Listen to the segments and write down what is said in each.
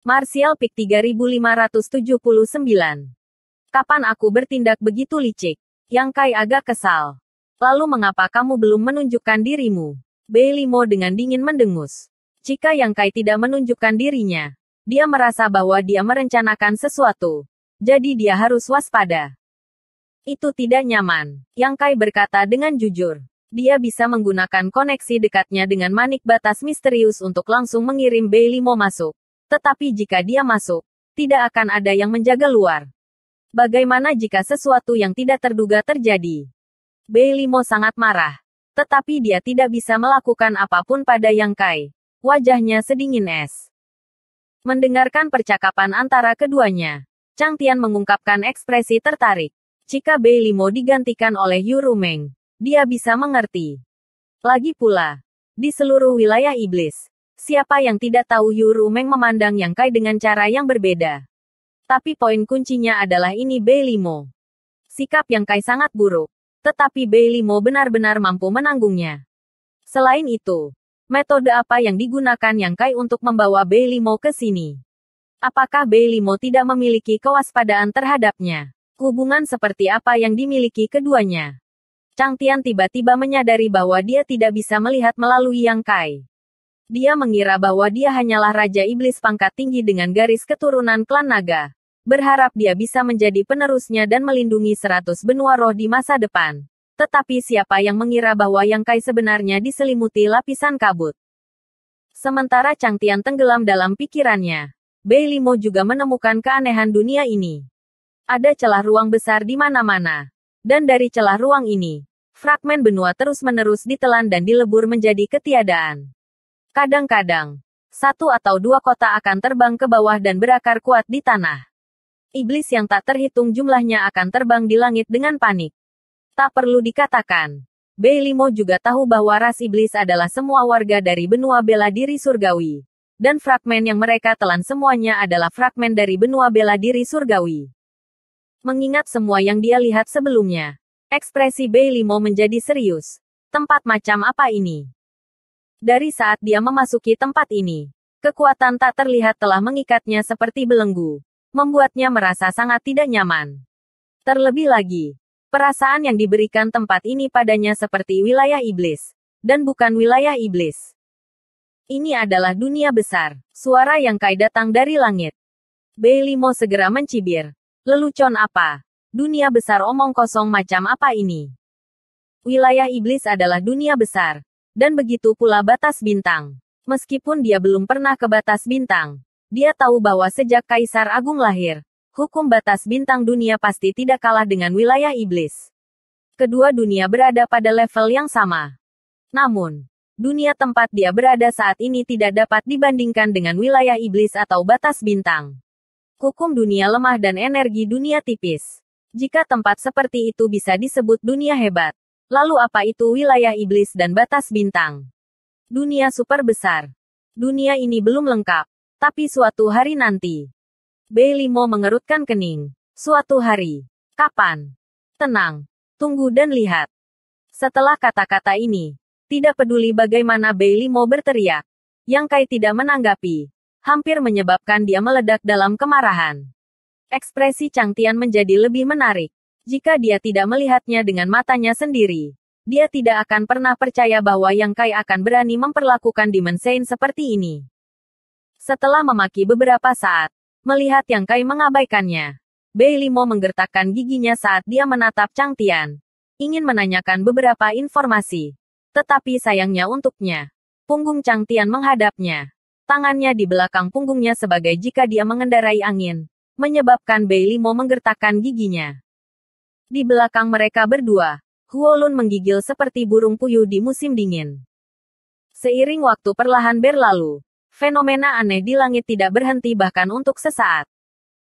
Martial Peak 3579. Kapan aku bertindak begitu licik? Yang Kai agak kesal. Lalu mengapa kamu belum menunjukkan dirimu? Bei Limo dengan dingin mendengus. Jika Yang Kai tidak menunjukkan dirinya, dia merasa bahwa dia merencanakan sesuatu. Jadi dia harus waspada. Itu tidak nyaman, Yang Kai berkata dengan jujur. Dia bisa menggunakan koneksi dekatnya dengan manik batas misterius untuk langsung mengirim Bei Limo masuk. Tetapi jika dia masuk, tidak akan ada yang menjaga luar. Bagaimana jika sesuatu yang tidak terduga terjadi? Bei Limo sangat marah. Tetapi dia tidak bisa melakukan apapun pada Yang Kai. Wajahnya sedingin es. Mendengarkan percakapan antara keduanya, Chang Tian mengungkapkan ekspresi tertarik. Jika Bei Limo digantikan oleh Yu Rumeng, dia bisa mengerti. Lagi pula, di seluruh wilayah iblis, siapa yang tidak tahu Yu Rumeng memandang Yang Kai dengan cara yang berbeda. Tapi poin kuncinya adalah ini Bei Limo. Sikap Yang Kai sangat buruk. Tetapi Bei Limo benar-benar mampu menanggungnya. Selain itu, metode apa yang digunakan Yang Kai untuk membawa Bei Limo ke sini? Apakah Bei Limo tidak memiliki kewaspadaan terhadapnya? Hubungan seperti apa yang dimiliki keduanya? Chang Tian tiba-tiba menyadari bahwa dia tidak bisa melihat melalui Yang Kai. Dia mengira bahwa dia hanyalah Raja Iblis pangkat tinggi dengan garis keturunan klan naga. Berharap dia bisa menjadi penerusnya dan melindungi 100 benua roh di masa depan. Tetapi siapa yang mengira bahwa Yang Kai sebenarnya diselimuti lapisan kabut? Sementara Chang Tian tenggelam dalam pikirannya, Bei Limo juga menemukan keanehan dunia ini. Ada celah ruang besar di mana-mana. Dan dari celah ruang ini, fragmen benua terus-menerus ditelan dan dilebur menjadi ketiadaan. Kadang-kadang, 1 atau 2 kota akan terbang ke bawah dan berakar kuat di tanah. Iblis yang tak terhitung jumlahnya akan terbang di langit dengan panik. Tak perlu dikatakan, Bei Limo juga tahu bahwa ras iblis adalah semua warga dari benua bela diri surgawi. Dan fragmen yang mereka telan semuanya adalah fragmen dari benua bela diri surgawi. Mengingat semua yang dia lihat sebelumnya, ekspresi Bei Limo menjadi serius. Tempat macam apa ini? Dari saat dia memasuki tempat ini, kekuatan tak terlihat telah mengikatnya seperti belenggu, membuatnya merasa sangat tidak nyaman. Terlebih lagi, perasaan yang diberikan tempat ini padanya seperti wilayah iblis, dan bukan wilayah iblis. Ini adalah dunia besar. Suara Yang Kai datang dari langit. Bei Limo segera mencibir. Lelucon apa? Dunia besar omong kosong macam apa ini? Wilayah iblis adalah dunia besar. Dan begitu pula batas bintang. Meskipun dia belum pernah ke batas bintang, dia tahu bahwa sejak Kaisar Agung lahir, hukum batas bintang dunia pasti tidak kalah dengan wilayah iblis. Kedua dunia berada pada level yang sama. Namun, dunia tempat dia berada saat ini tidak dapat dibandingkan dengan wilayah iblis atau batas bintang. Hukum dunia lemah dan energi dunia tipis. Jika tempat seperti itu bisa disebut dunia hebat, lalu apa itu wilayah iblis dan batas bintang? Dunia super besar. Dunia ini belum lengkap, tapi suatu hari nanti. Bei Limo mengerutkan kening. Suatu hari. Kapan? Tenang. Tunggu dan lihat. Setelah kata-kata ini, tidak peduli bagaimana Bei Limo berteriak, Yang Kai tidak menanggapi. Hampir menyebabkan dia meledak dalam kemarahan. Ekspresi Chang Tian menjadi lebih menarik. Jika dia tidak melihatnya dengan matanya sendiri, dia tidak akan pernah percaya bahwa Yang Kai akan berani memperlakukan Demon Saint seperti ini. Setelah memaki beberapa saat, melihat Yang Kai mengabaikannya, Bei Limo menggertakkan giginya saat dia menatap Chang Tian. Ingin menanyakan beberapa informasi. Tetapi sayangnya untuknya, punggung Chang Tian menghadapnya. Tangannya di belakang punggungnya sebagai jika dia mengendarai angin, menyebabkan Bei Limo menggertakkan giginya. Di belakang mereka berdua, Huolun menggigil seperti burung puyuh di musim dingin. Seiring waktu perlahan berlalu, fenomena aneh di langit tidak berhenti bahkan untuk sesaat.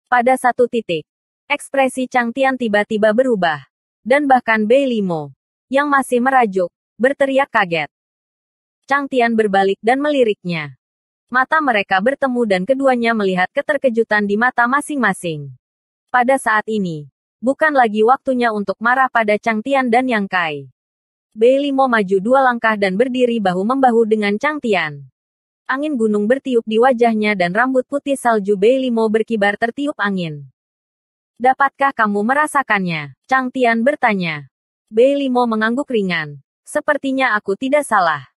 Pada satu titik, ekspresi Chang Tian tiba-tiba berubah. Dan bahkan Bei Limo, yang masih merajuk, berteriak kaget. Chang Tian berbalik dan meliriknya. Mata mereka bertemu dan keduanya melihat keterkejutan di mata masing-masing. Pada saat ini, bukan lagi waktunya untuk marah pada Chang Tian dan Yang Kai. Bei Limo maju 2 langkah dan berdiri bahu-membahu dengan Chang Tian. Angin gunung bertiup di wajahnya dan rambut putih salju Bei Limo berkibar tertiup angin. Dapatkah kamu merasakannya? Chang Tian bertanya. Bei Limo mengangguk ringan. Sepertinya aku tidak salah.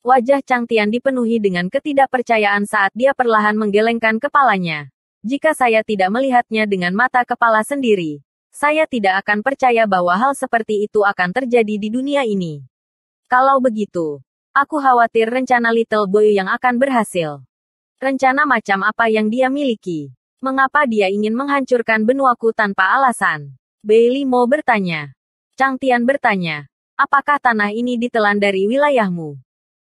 Wajah Chang Tian dipenuhi dengan ketidakpercayaan saat dia perlahan menggelengkan kepalanya. Jika saya tidak melihatnya dengan mata kepala sendiri, saya tidak akan percaya bahwa hal seperti itu akan terjadi di dunia ini. Kalau begitu, aku khawatir rencana Little Boy yang akan berhasil. Rencana macam apa yang dia miliki? Mengapa dia ingin menghancurkan benuaku tanpa alasan? Bei Limo bertanya. Chang Tian bertanya, apakah tanah ini ditelan dari wilayahmu?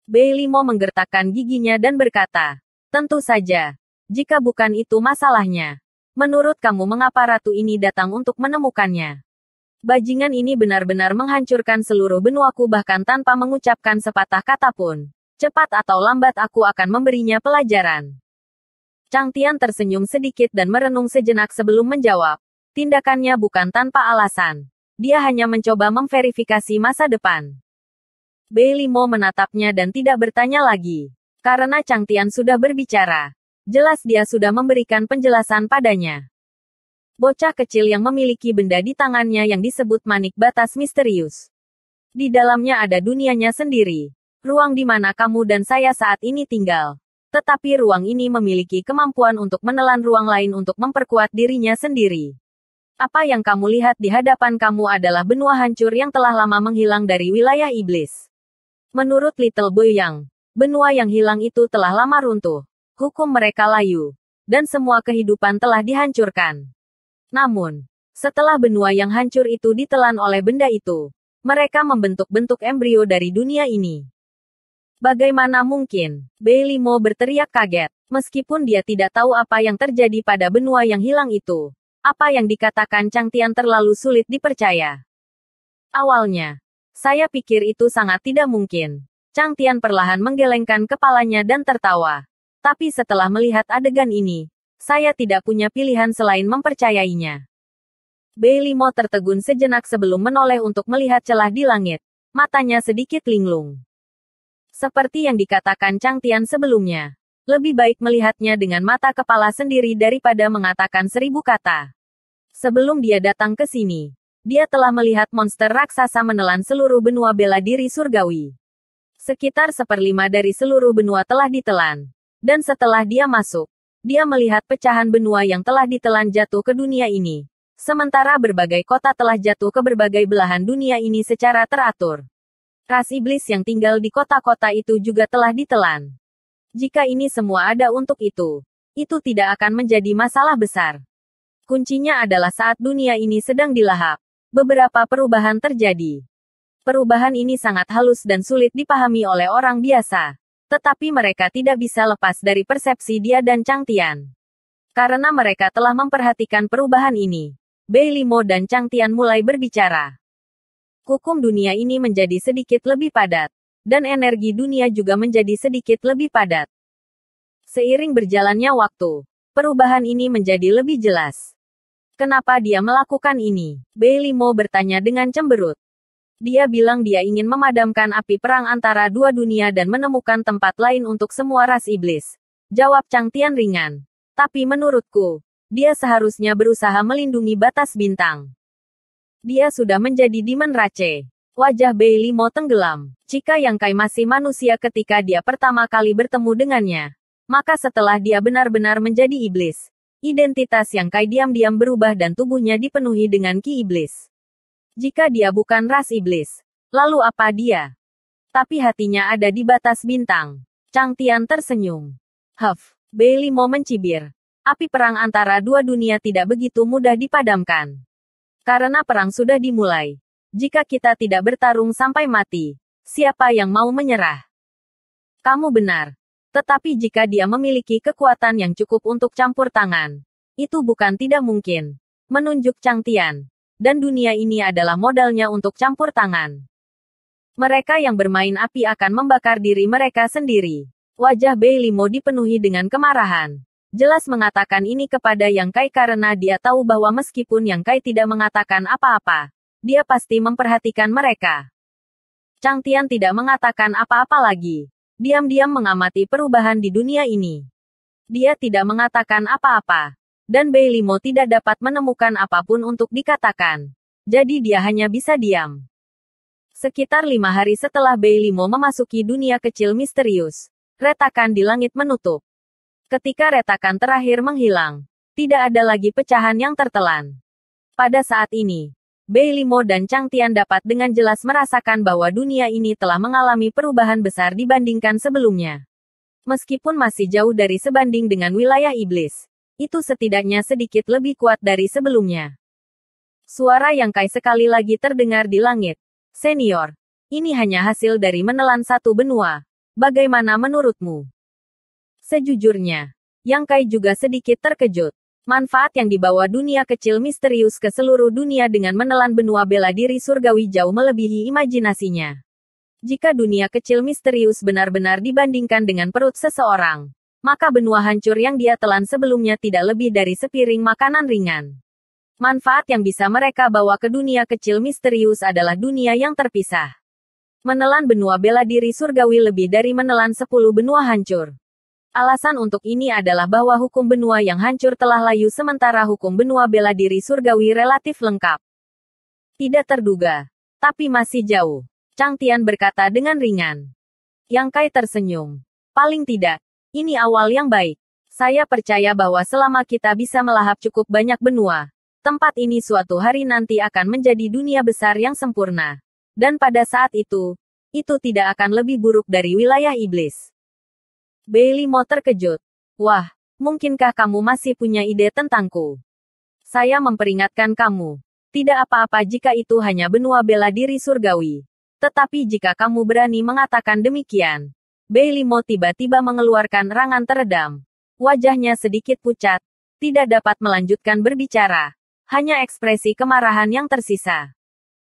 Bei Limo menggertakkan giginya dan berkata, tentu saja. Jika bukan itu masalahnya. Menurut kamu mengapa ratu ini datang untuk menemukannya? Bajingan ini benar-benar menghancurkan seluruh benuaku bahkan tanpa mengucapkan sepatah kata pun. Cepat atau lambat aku akan memberinya pelajaran. Chang Tian tersenyum sedikit dan merenung sejenak sebelum menjawab. Tindakannya bukan tanpa alasan. Dia hanya mencoba memverifikasi masa depan. Bei Limo menatapnya dan tidak bertanya lagi. Karena Chang Tian sudah berbicara. Jelas dia sudah memberikan penjelasan padanya. Bocah kecil yang memiliki benda di tangannya yang disebut manik batas misterius. Di dalamnya ada dunianya sendiri. Ruang di mana kamu dan saya saat ini tinggal. Tetapi ruang ini memiliki kemampuan untuk menelan ruang lain untuk memperkuat dirinya sendiri. Apa yang kamu lihat di hadapan kamu adalah benua hancur yang telah lama menghilang dari wilayah iblis. Menurut Little Boy Yang, benua yang hilang itu telah lama runtuh. Hukum mereka layu. Dan semua kehidupan telah dihancurkan. Namun, setelah benua yang hancur itu ditelan oleh benda itu, mereka membentuk-bentuk embrio dari dunia ini. Bagaimana mungkin? Bei Limo berteriak kaget. Meskipun dia tidak tahu apa yang terjadi pada benua yang hilang itu. Apa yang dikatakan Chang Tian terlalu sulit dipercaya. Awalnya, saya pikir itu sangat tidak mungkin. Chang Tian perlahan menggelengkan kepalanya dan tertawa. Tapi setelah melihat adegan ini, saya tidak punya pilihan selain mempercayainya. Bei Limo tertegun sejenak sebelum menoleh untuk melihat celah di langit. Matanya sedikit linglung. Seperti yang dikatakan Chang Tian sebelumnya. Lebih baik melihatnya dengan mata kepala sendiri daripada mengatakan 1000 kata. Sebelum dia datang ke sini, dia telah melihat monster raksasa menelan seluruh benua bela diri surgawi. Sekitar 1/5 dari seluruh benua telah ditelan. Dan setelah dia masuk, dia melihat pecahan benua yang telah ditelan jatuh ke dunia ini. Sementara berbagai kota telah jatuh ke berbagai belahan dunia ini secara teratur. Ras iblis yang tinggal di kota-kota itu juga telah ditelan. Jika ini semua ada untuk itu tidak akan menjadi masalah besar. Kuncinya adalah saat dunia ini sedang dilahap. Beberapa perubahan terjadi. Perubahan ini sangat halus dan sulit dipahami oleh orang biasa. Tetapi mereka tidak bisa lepas dari persepsi dia dan Chang Tian. Karena mereka telah memperhatikan perubahan ini, Bei Limo dan Chang Tian mulai berbicara. Hukum dunia ini menjadi sedikit lebih padat. Dan energi dunia juga menjadi sedikit lebih padat. Seiring berjalannya waktu, perubahan ini menjadi lebih jelas. Kenapa dia melakukan ini? Bei Limo bertanya dengan cemberut. Dia bilang dia ingin memadamkan api perang antara dua dunia dan menemukan tempat lain untuk semua ras iblis. Jawab Chang Tian ringan. Tapi menurutku, dia seharusnya berusaha melindungi batas bintang. Dia sudah menjadi Demon Rache. Wajah Bei Limo tenggelam. Jika Yang Kai masih manusia ketika dia pertama kali bertemu dengannya, maka setelah dia benar-benar menjadi iblis, identitas Yang Kai diam-diam berubah dan tubuhnya dipenuhi dengan ki iblis. Jika dia bukan ras iblis, lalu apa dia? Tapi hatinya ada di batas bintang. Chang Tian tersenyum. Huff, Bei Limo mencibir. Api perang antara dua dunia tidak begitu mudah dipadamkan. Karena perang sudah dimulai. Jika kita tidak bertarung sampai mati, siapa yang mau menyerah? Kamu benar. Tetapi jika dia memiliki kekuatan yang cukup untuk campur tangan, itu bukan tidak mungkin. Menunjuk Chang Tian. Dan dunia ini adalah modalnya untuk campur tangan. Mereka yang bermain api akan membakar diri mereka sendiri. Wajah Bei Limo dipenuhi dengan kemarahan. Jelas mengatakan ini kepada Yang Kai karena dia tahu bahwa meskipun Yang Kai tidak mengatakan apa-apa, dia pasti memperhatikan mereka. Chang Tian tidak mengatakan apa-apa lagi. diam-diam mengamati perubahan di dunia ini. Dia tidak mengatakan apa-apa. Dan Bei Limo tidak dapat menemukan apapun untuk dikatakan. Jadi dia hanya bisa diam. Sekitar 5 hari setelah Bei Limo memasuki dunia kecil misterius, retakan di langit menutup. Ketika retakan terakhir menghilang, tidak ada lagi pecahan yang tertelan. Pada saat ini, Bei Limo dan Chang Tian dapat dengan jelas merasakan bahwa dunia ini telah mengalami perubahan besar dibandingkan sebelumnya. Meskipun masih jauh dari sebanding dengan wilayah iblis, itu setidaknya sedikit lebih kuat dari sebelumnya. Suara Yang Kai sekali lagi terdengar di langit. Senior, ini hanya hasil dari menelan satu benua. Bagaimana menurutmu? Sejujurnya, Yang Kai juga sedikit terkejut. Manfaat yang dibawa dunia kecil misterius ke seluruh dunia dengan menelan benua bela diri surgawi jauh melebihi imajinasinya. Jika dunia kecil misterius benar-benar dibandingkan dengan perut seseorang, maka benua hancur yang dia telan sebelumnya tidak lebih dari sepiring makanan ringan. Manfaat yang bisa mereka bawa ke dunia kecil misterius adalah dunia yang terpisah. Menelan benua bela diri surgawi lebih dari menelan 10 benua hancur. Alasan untuk ini adalah bahwa hukum benua yang hancur telah layu sementara hukum benua bela diri surgawi relatif lengkap. Tidak terduga, tapi masih jauh. Chang Tian berkata dengan ringan. Yang Kai tersenyum. Paling tidak, ini awal yang baik. Saya percaya bahwa selama kita bisa melahap cukup banyak benua, tempat ini suatu hari nanti akan menjadi dunia besar yang sempurna. Dan pada saat itu tidak akan lebih buruk dari wilayah iblis. Bei Limo terkejut. Wah, mungkinkah kamu masih punya ide tentangku? Saya memperingatkan kamu. Tidak apa-apa jika itu hanya benua bela diri surgawi. Tetapi jika kamu berani mengatakan demikian. Bei Limo tiba-tiba mengeluarkan rangan teredam. Wajahnya sedikit pucat. Tidak dapat melanjutkan berbicara. Hanya ekspresi kemarahan yang tersisa.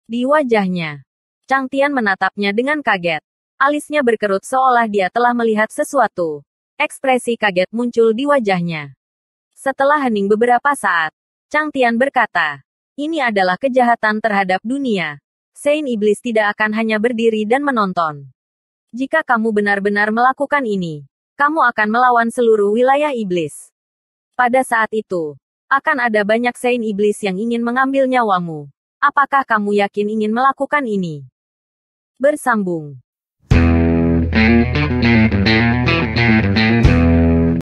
Di wajahnya, Chang Tian menatapnya dengan kaget. Alisnya berkerut seolah dia telah melihat sesuatu. Ekspresi kaget muncul di wajahnya. Setelah hening beberapa saat, Chang Tian berkata, ini adalah kejahatan terhadap dunia. Saint Iblis tidak akan hanya berdiri dan menonton. Jika kamu benar-benar melakukan ini, kamu akan melawan seluruh wilayah iblis. Pada saat itu, akan ada banyak Saint Iblis yang ingin mengambil nyawamu. Apakah kamu yakin ingin melakukan ini? Bersambung.